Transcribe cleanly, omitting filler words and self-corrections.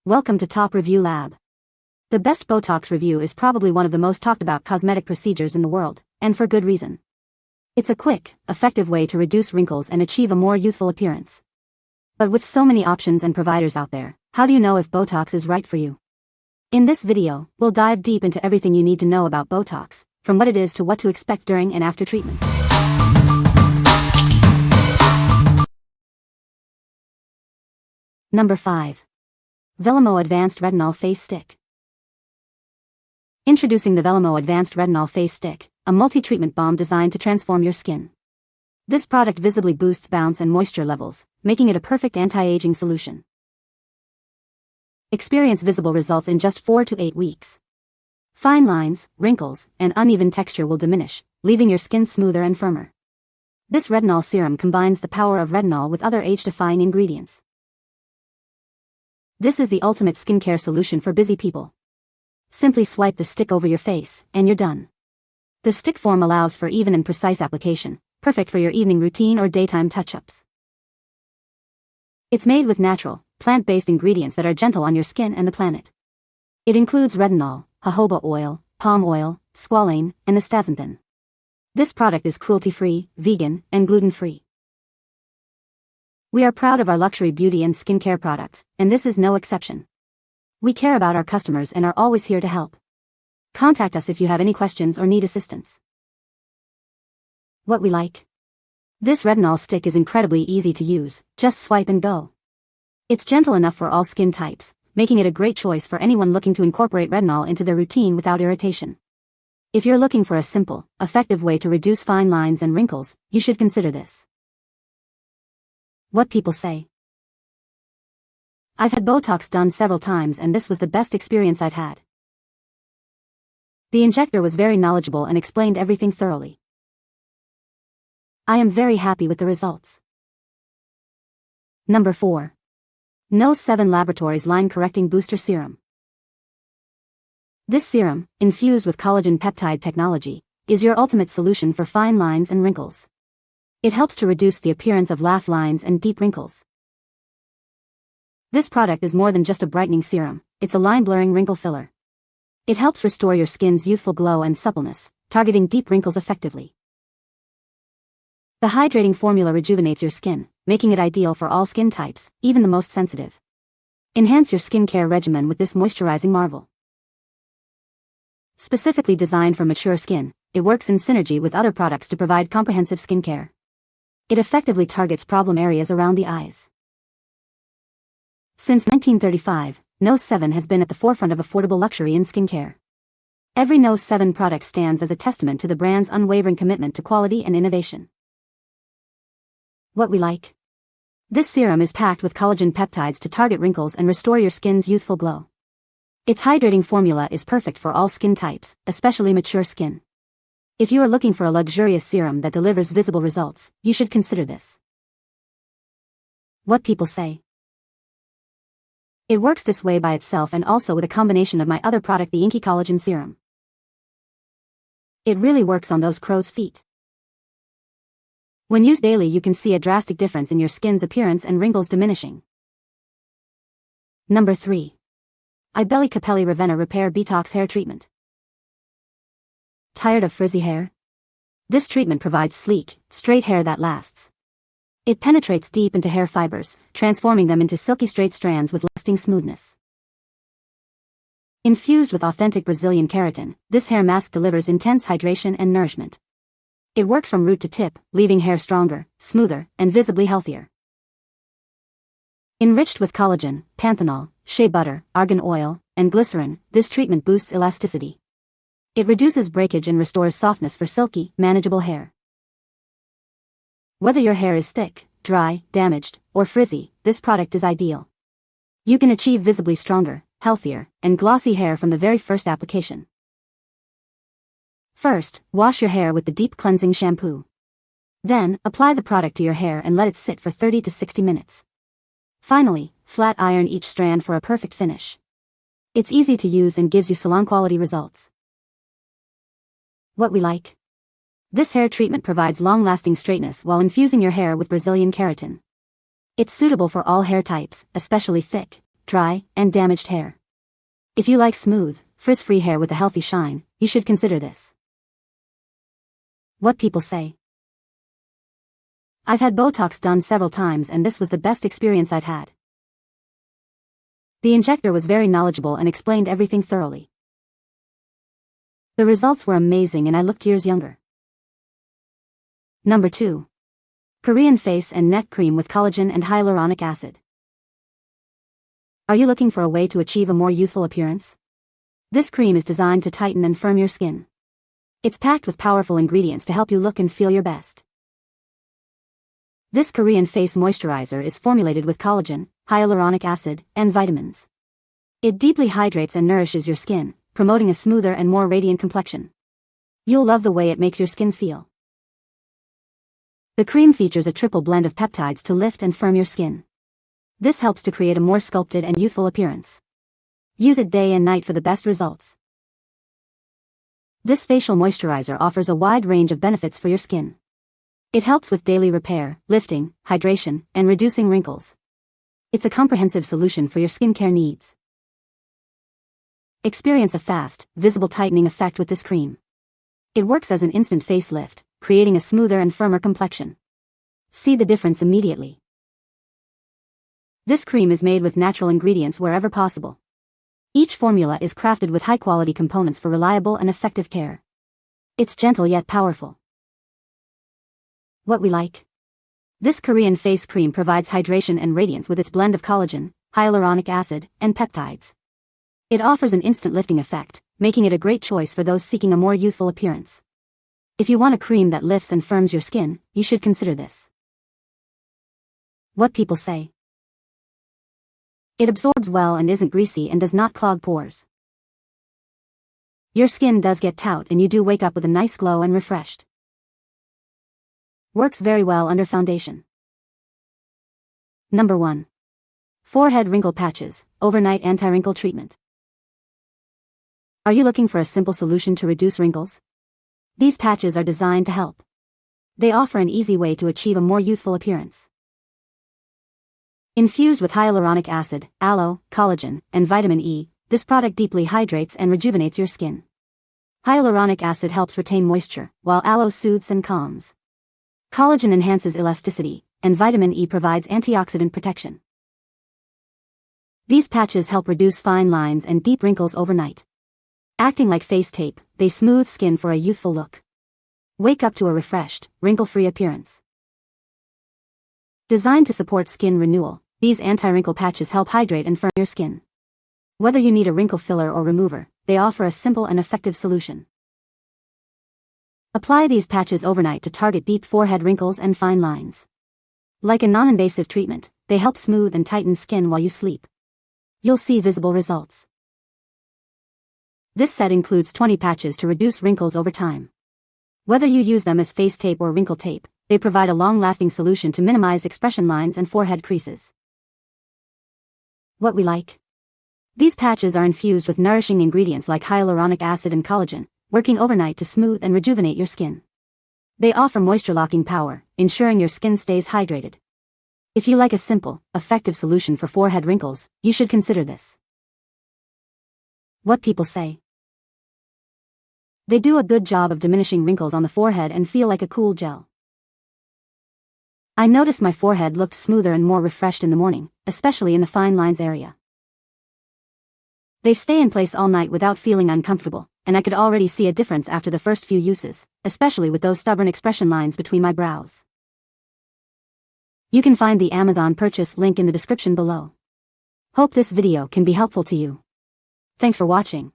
Welcome to Top Review Lab. The best Botox review is probably one of the most talked about cosmetic procedures in the world, and for good reason. It's a quick, effective way to reduce wrinkles and achieve a more youthful appearance. But with so many options and providers out there, how do you know if Botox is right for you? In this video, we'll dive deep into everything you need to know about Botox, from what it is to what to expect during and after treatment. Number 5. VELAMO Advanced Retinol Face Stick. Introducing the VELAMO Advanced Retinol Face Stick, a multi-treatment balm designed to transform your skin. This product visibly boosts bounce and moisture levels, making it a perfect anti-aging solution. Experience visible results in just 4 to 8 weeks. Fine lines, wrinkles, and uneven texture will diminish, leaving your skin smoother and firmer. This retinol serum combines the power of retinol with other age-defying ingredients. This is the ultimate skincare solution for busy people. Simply swipe the stick over your face, and you're done. The stick form allows for even and precise application, perfect for your evening routine or daytime touch-ups. It's made with natural, plant-based ingredients that are gentle on your skin and the planet. It includes retinol, jojoba oil, palm oil, squalane, and astaxanthin. This product is cruelty-free, vegan, and gluten-free. We are proud of our luxury beauty and skincare products, and this is no exception. We care about our customers and are always here to help. Contact us if you have any questions or need assistance. What we like. This retinol stick is incredibly easy to use, just swipe and go. It's gentle enough for all skin types, making it a great choice for anyone looking to incorporate retinol into their routine without irritation. If you're looking for a simple, effective way to reduce fine lines and wrinkles, you should consider this. What people say. I've had Botox done several times and this was the best experience I've had. The injector was very knowledgeable and explained everything thoroughly. I am very happy with the results. Number 4. Nose 7 Laboratories Line Correcting Booster Serum. This serum, infused with collagen peptide technology, is your ultimate solution for fine lines and wrinkles. It helps to reduce the appearance of laugh lines and deep wrinkles. This product is more than just a brightening serum, it's a line-blurring wrinkle filler. It helps restore your skin's youthful glow and suppleness, targeting deep wrinkles effectively. The hydrating formula rejuvenates your skin, making it ideal for all skin types, even the most sensitive. Enhance your skincare regimen with this moisturizing marvel. Specifically designed for mature skin, it works in synergy with other products to provide comprehensive skincare. It effectively targets problem areas around the eyes. Since 1935, Nose 7 has been at the forefront of affordable luxury in skincare. Every Nose 7 product stands as a testament to the brand's unwavering commitment to quality and innovation. What we like. This serum is packed with collagen peptides to target wrinkles and restore your skin's youthful glow. Its hydrating formula is perfect for all skin types, especially mature skin. If you are looking for a luxurious serum that delivers visible results, you should consider this. What people say. It works this way by itself and also with a combination of my other product, the Inky Collagen Serum. It really works on those crow's feet. When used daily, you can see a drastic difference in your skin's appearance and wrinkles diminishing. Number 3. Belli Capelli Ravenna Repair B-tox Hair Treatment. Tired of frizzy hair? This treatment provides sleek, straight hair that lasts. It penetrates deep into hair fibers, transforming them into silky straight strands with lasting smoothness. Infused with authentic Brazilian keratin, this hair mask delivers intense hydration and nourishment. It works from root to tip, leaving hair stronger, smoother, and visibly healthier. Enriched with collagen, panthenol, shea butter, argan oil, and glycerin, this treatment boosts elasticity. It reduces breakage and restores softness for silky, manageable hair. Whether your hair is thick, dry, damaged, or frizzy, this product is ideal. You can achieve visibly stronger, healthier, and glossy hair from the very first application. First, wash your hair with the deep cleansing shampoo. Then, apply the product to your hair and let it sit for 30 to 60 minutes. Finally, flat iron each strand for a perfect finish. It's easy to use and gives you salon-quality results. What we like. This hair treatment provides long-lasting straightness while infusing your hair with Brazilian keratin. It's suitable for all hair types, especially thick, dry, and damaged hair. If you like smooth, frizz-free hair with a healthy shine, you should consider this. What people say. I've had Botox done several times and this was the best experience I've had. The injector was very knowledgeable and explained everything thoroughly. The results were amazing and I looked years younger. Number 2. Korean Face and Neck Cream with Collagen and Hyaluronic Acid. Are you looking for a way to achieve a more youthful appearance? This cream is designed to tighten and firm your skin. It's packed with powerful ingredients to help you look and feel your best. This Korean Face moisturizer is formulated with collagen, hyaluronic acid, and vitamins. It deeply hydrates and nourishes your skin, promoting a smoother and more radiant complexion. You'll love the way it makes your skin feel. The cream features a triple blend of peptides to lift and firm your skin. This helps to create a more sculpted and youthful appearance. Use it day and night for the best results. This facial moisturizer offers a wide range of benefits for your skin. It helps with daily repair, lifting, hydration, and reducing wrinkles. It's a comprehensive solution for your skincare needs. Experience a fast, visible tightening effect with this cream. It works as an instant facelift, creating a smoother and firmer complexion. See the difference immediately. This cream is made with natural ingredients wherever possible. Each formula is crafted with high-quality components for reliable and effective care. It's gentle yet powerful. What we like. This Korean face cream provides hydration and radiance with its blend of collagen, hyaluronic acid, and peptides. It offers an instant lifting effect, making it a great choice for those seeking a more youthful appearance. If you want a cream that lifts and firms your skin, you should consider this. What people say. It absorbs well and isn't greasy and does not clog pores. Your skin does get taut and you do wake up with a nice glow and refreshed. Works very well under foundation. Number 1. Forehead Wrinkle Patches, Overnight Anti-Wrinkle Treatment. Are you looking for a simple solution to reduce wrinkles? These patches are designed to help. They offer an easy way to achieve a more youthful appearance. Infused with hyaluronic acid, aloe, collagen, and vitamin E, this product deeply hydrates and rejuvenates your skin. Hyaluronic acid helps retain moisture, while aloe soothes and calms. Collagen enhances elasticity, and vitamin E provides antioxidant protection. These patches help reduce fine lines and deep wrinkles overnight. Acting like face tape, they smooth skin for a youthful look. Wake up to a refreshed, wrinkle-free appearance. Designed to support skin renewal, these anti-wrinkle patches help hydrate and firm your skin. Whether you need a wrinkle filler or remover, they offer a simple and effective solution. Apply these patches overnight to target deep forehead wrinkles and fine lines. Like a non-invasive treatment, they help smooth and tighten skin while you sleep. You'll see visible results. This set includes 20 patches to reduce wrinkles over time. Whether you use them as face tape or wrinkle tape, they provide a long-lasting solution to minimize expression lines and forehead creases. What we like. These patches are infused with nourishing ingredients like hyaluronic acid and collagen, working overnight to smooth and rejuvenate your skin. They offer moisture-locking power, ensuring your skin stays hydrated. If you like a simple, effective solution for forehead wrinkles, you should consider this. What people say. They do a good job of diminishing wrinkles on the forehead and feel like a cool gel. I noticed my forehead looked smoother and more refreshed in the morning, especially in the fine lines area. They stay in place all night without feeling uncomfortable, and I could already see a difference after the first few uses, especially with those stubborn expression lines between my brows. You can find the Amazon purchase link in the description below. Hope this video can be helpful to you. Thanks for watching.